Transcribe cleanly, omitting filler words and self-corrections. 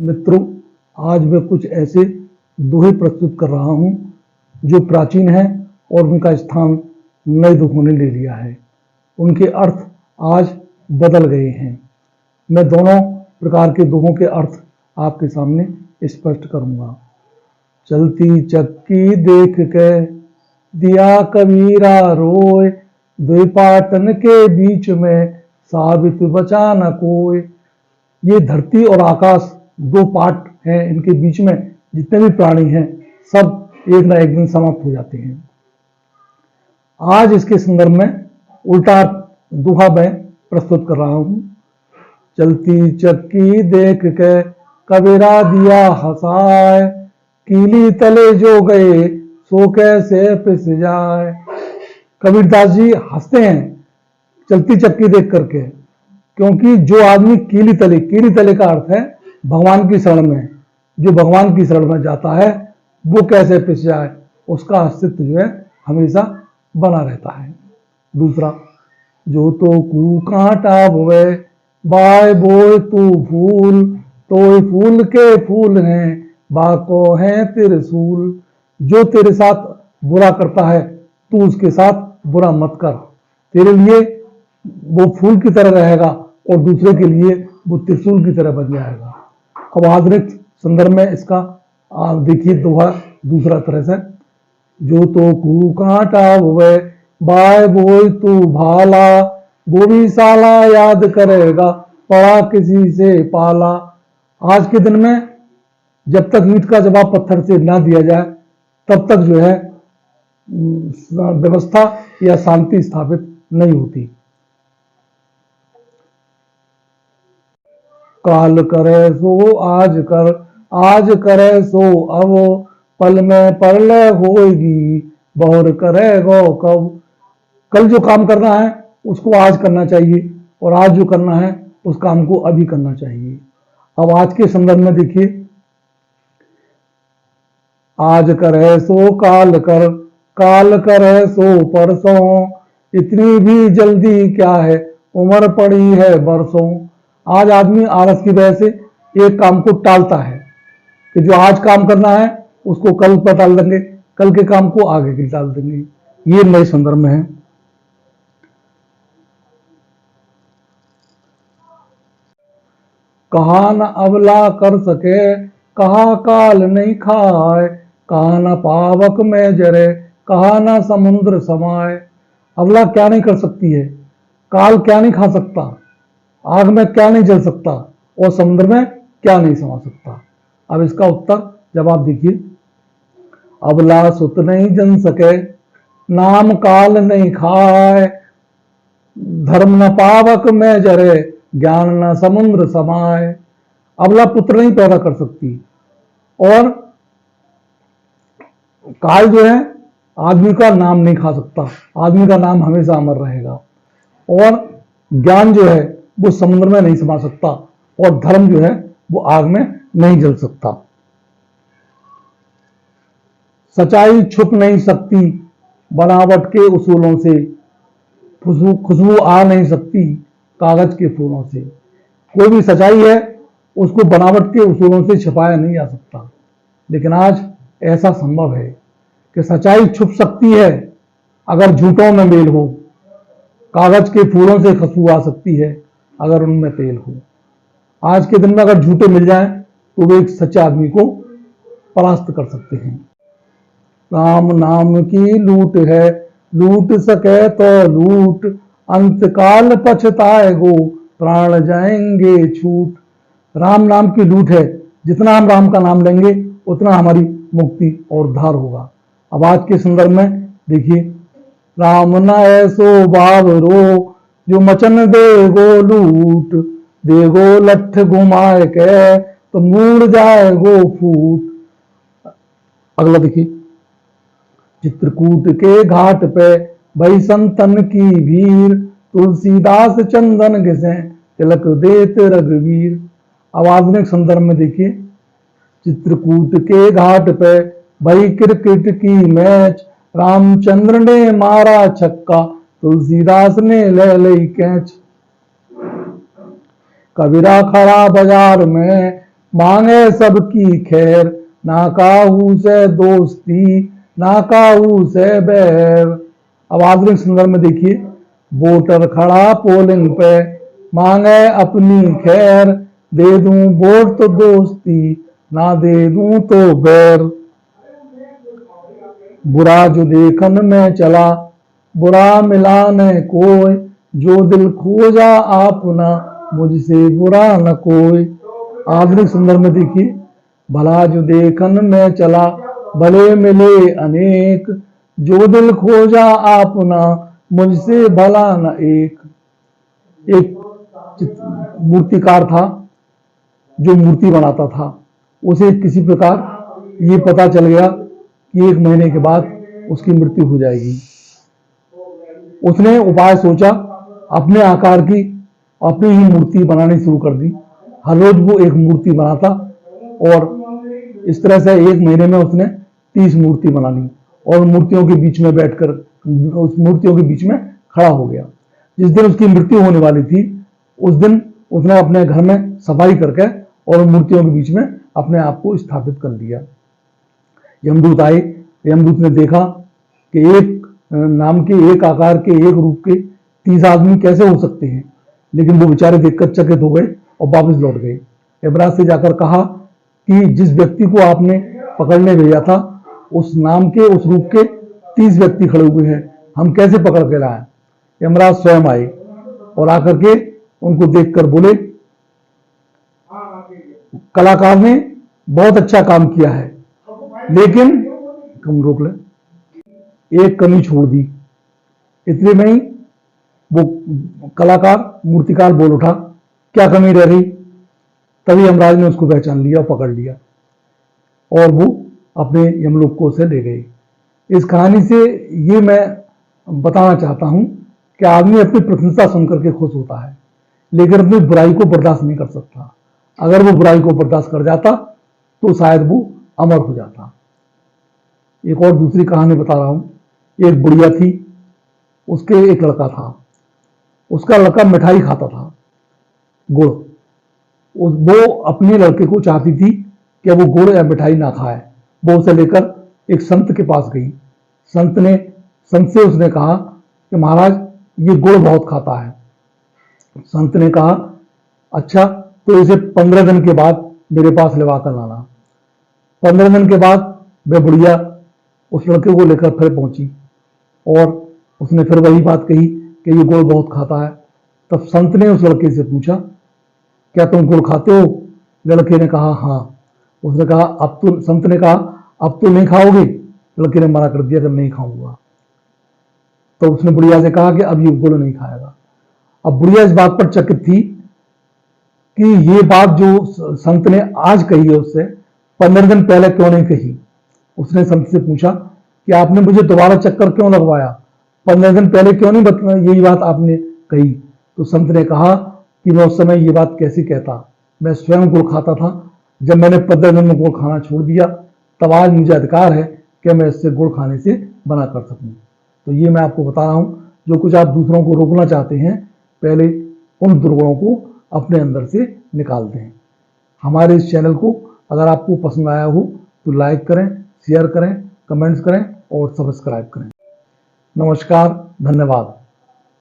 मित्रों, आज मैं कुछ ऐसे दोहे प्रस्तुत कर रहा हूं जो प्राचीन हैं और उनका स्थान नए दोहों ने ले लिया है। उनके अर्थ आज बदल गए हैं। मैं दोनों प्रकार के दोहों के अर्थ आपके सामने स्पष्ट करूंगा। चलती चक्की देख के दिया कबीरा रोए, द्विपाटन के बीच में साबित बचा न कोई। ये धरती और आकाश दो पार्ट हैं, इनके बीच में जितने भी प्राणी हैं सब एक ना एक दिन समाप्त हो जाते हैं। आज इसके संदर्भ में उल्टा दोहा मैं प्रस्तुत कर रहा हूं। चलती चक्की देख के कबीरा दिया हंसाए, कीली तले जो गए सो कैसे पिस जाए। कबीरदास जी हंसते हैं चलती चक्की देख करके, क्योंकि जो आदमी कीली तले का अर्थ है भगवान की शरण में, जो भगवान की शरण में जाता है वो कैसे पिस जाए, उसका अस्तित्व जो है हमेशा बना रहता है। दूसरा, जो तो कू कांटा बोए बाय बोए तू फूल, तो फूल के फूल हैं बाको है त्रिशूल। जो तेरे साथ बुरा करता है तू उसके साथ बुरा मत कर, तेरे लिए वो फूल की तरह रहेगा और दूसरे के लिए वो त्रिशूल की तरह बन जाएगा। अब आधुनिक संदर्भ में इसका देखिए दोहा दूसरा तरह से। जो तो कू कांटा हुए बाय बोए तू भाला, वो भी साला याद करेगा पड़ा किसी से पाला। आज के दिन में जब तक ईंट का जवाब पत्थर से ना दिया जाए तब तक जो है व्यवस्था या शांति स्थापित नहीं होती। काल करे सो आज करे सो अब, पल में परलय होगी बहुर करेगो कब। कल जो काम करना है उसको आज करना चाहिए और आज जो करना है उस काम को अभी करना चाहिए। अब आज के संदर्भ में देखिए, आज करे सो काल करे सो परसों, इतनी भी जल्दी क्या है उम्र पड़ी है बरसों। आज आदमी आलस की वजह से एक काम को टालता है कि जो आज काम करना है उसको कल पर टाल देंगे, कल के काम को आगे के टाल देंगे। ये नए संदर्भ में है। कहा न अबला कर सके कहा काल नहीं खाए, कहा न पावक में जरे कहा न समुद्र समाए। अबला क्या नहीं कर सकती है, काल क्या नहीं खा सकता, आग में क्या नहीं जल सकता और समुद्र में क्या नहीं समा सकता। अब इसका उत्तर जवाब देखिए। अबला सुत नहीं जन सके, नाम काल नहीं खाए, धर्म न पावक में जरे ज्ञान न समुद्र समाए। अबला पुत्र नहीं पैदा कर सकती और काल जो है आदमी का नाम नहीं खा सकता, आदमी का नाम हमेशा अमर रहेगा। और ज्ञान जो है वो समुद्र में नहीं समा सकता और धर्म जो है वो आग में नहीं जल सकता। सच्चाई छुप नहीं सकती बनावट के उसूलों से, खुशबू आ नहीं सकती कागज के फूलों से। कोई भी सच्चाई है उसको बनावट के उसूलों से छिपाया नहीं जा सकता, लेकिन आज ऐसा संभव है कि सच्चाई छुप सकती है अगर झूठों में मेल हो, कागज के फूलों से खुशबू आ सकती है अगर उनमें तेल हो। आज के दिन में अगर झूठे मिल जाएं तो वे एक सच्चे आदमी को परास्त कर सकते हैं। राम नाम की लूट है लूट सके तो लूट, अंतकाल पछताएगो प्राण जाएंगे छूट। राम नाम की लूट है, जितना हम राम का नाम लेंगे उतना हमारी मुक्ति और उद्धार होगा। अब आज के संदर्भ में देखिए, राम न ऐसो बाबरो जो मचन देगो लूट, देगो लठ घुमाए के तो मुड़ जाएगो फूट। अगला देखिए, चित्रकूट के घाट पे भई संतन की भीड़, तुलसीदास चंदन घिसे तिलक देत रघुवीर। अब आधुनिक संदर्भ में देखिए, चित्रकूट के घाट पे भई क्रिकेट की मैच, रामचंद्र ने मारा छक्का तुलसीदास ने ले ली कैच। कबीरा खड़ा बाजार में मांगे सबकी खैर, ना काहू से दोस्ती, ना काहू से बैर। अब आधुनिक संदर्भ में देखिए, वोटर खड़ा पोलिंग पे, मांगे अपनी खैर, दे दूं वोट तो दोस्ती, ना दे दूं तो बैर। बुरा जो देखन में चला, बुरा मिला न कोई, जो दिल खोजा आपना, मुझसे बुरा न कोई। आधुनिक संदर्भ में देखिए, भला जो देखन में चला, भले मिले अनेक, जो दिल खोजा आपना, मुझसे भला न एक। एक मूर्तिकार था जो मूर्ति बनाता था, उसे किसी प्रकार ये पता चल गया कि 1 महीने के बाद उसकी मृत्यु हो जाएगी। उसने उपाय सोचा, अपने आकार की अपनी ही मूर्ति बनानी शुरू कर दी। हर रोज वो एक मूर्ति बनाता और इस तरह से 1 महीने में उसने 30 मूर्ति बना ली और मूर्तियों के बीच में बैठकर उस मूर्तियों के बीच में खड़ा हो गया। जिस दिन उसकी मृत्यु होने वाली थी, उस दिन उसने अपने घर में सफाई करके और मूर्तियों के बीच में अपने आप को स्थापित कर लिया। यमदूत आए, यमदूत ने देखा कि एक नाम के, एक आकार के, एक रूप के 30 आदमी कैसे हो सकते हैं, लेकिन वो बेचारे देखकर चकित हो गए और वापस लौट गए। यमराज से जाकर कहा कि जिस व्यक्ति को आपने पकड़ने भेजा था, उस नाम के, उस रूप के 30 व्यक्ति खड़े हुए हैं, हम कैसे पकड़ के लाए। यमराज स्वयं आए और आकर के उनको देखकर बोले, कलाकार ने बहुत अच्छा काम किया है, लेकिन कम रोक ले, एक कमी छोड़ दी। इतने में ही वो कलाकार, मूर्तिकार बोल उठा, क्या कमी रह गई। तभी यमराज ने उसको पहचान लिया और पकड़ लिया और वो अपने यमलोक को उसे ले गए। इस कहानी से ये मैं बताना चाहता हूं कि आदमी अपनी प्रशंसा सुनकर के खुश होता है, लेकिन अपनी बुराई को बर्दाश्त नहीं कर सकता। अगर वो बुराई को बर्दाश्त कर जाता तो शायद वो अमर हो जाता। एक और दूसरी कहानी बता रहा हूं। एक बुढ़िया थी, उसके एक लड़का था। उसका लड़का मिठाई खाता था, गुड़। वो अपने लड़के को चाहती थी कि वो गुड़ या मिठाई ना खाए। वो उसे लेकर एक संत के पास गई। संत से उसने कहा कि महाराज, ये गुड़ बहुत खाता है। संत ने कहा, अच्छा तो इसे 15 दिन के बाद मेरे पास लेवा कर लाना। 15 दिन के बाद वह बुढ़िया उस लड़के को लेकर फिर पहुंची और उसने फिर वही बात कही कि ये गुड़ बहुत खाता है। तब संत ने उस लड़के से पूछा, क्या तुम गुड़ खाते हो? लड़के ने कहा, हाँ। उसने कहा, अब तो, संत ने कहा, अब तो नहीं खाओगे? लड़के ने मना कर दिया कि नहीं खाऊंगा। तो उसने बुढ़िया से कहा कि अब ये गुड़ नहीं खाएगा। अब बुढ़िया इस बात पर चकित थी कि ये बात जो संत ने आज कही है उससे 15 दिन पहले क्यों नहीं कही। उसने संत से पूछा कि आपने मुझे दोबारा चक्कर क्यों लगवाया, 15 दिन पहले क्यों नहीं यही बात आपने कही। तो संत ने कहा कि मैं उस समय ये बात कैसे कहता, मैं स्वयं गुड़ खाता था। जब मैंने 15 दिन में गुड़ खाना छोड़ दिया, तब आज मुझे अधिकार है कि मैं इससे गुड़ खाने से मना कर सकूं। तो ये मैं आपको बता रहा हूं, जो कुछ आप दूसरों को रोकना चाहते हैं, पहले उन दुर्गुणों को अपने अंदर से निकाल दें। हमारे इस चैनल को अगर आपको पसंद आया हो तो लाइक करें, शेयर करें, कमेंट्स करें और सब्सक्राइब करें। नमस्कार, धन्यवाद।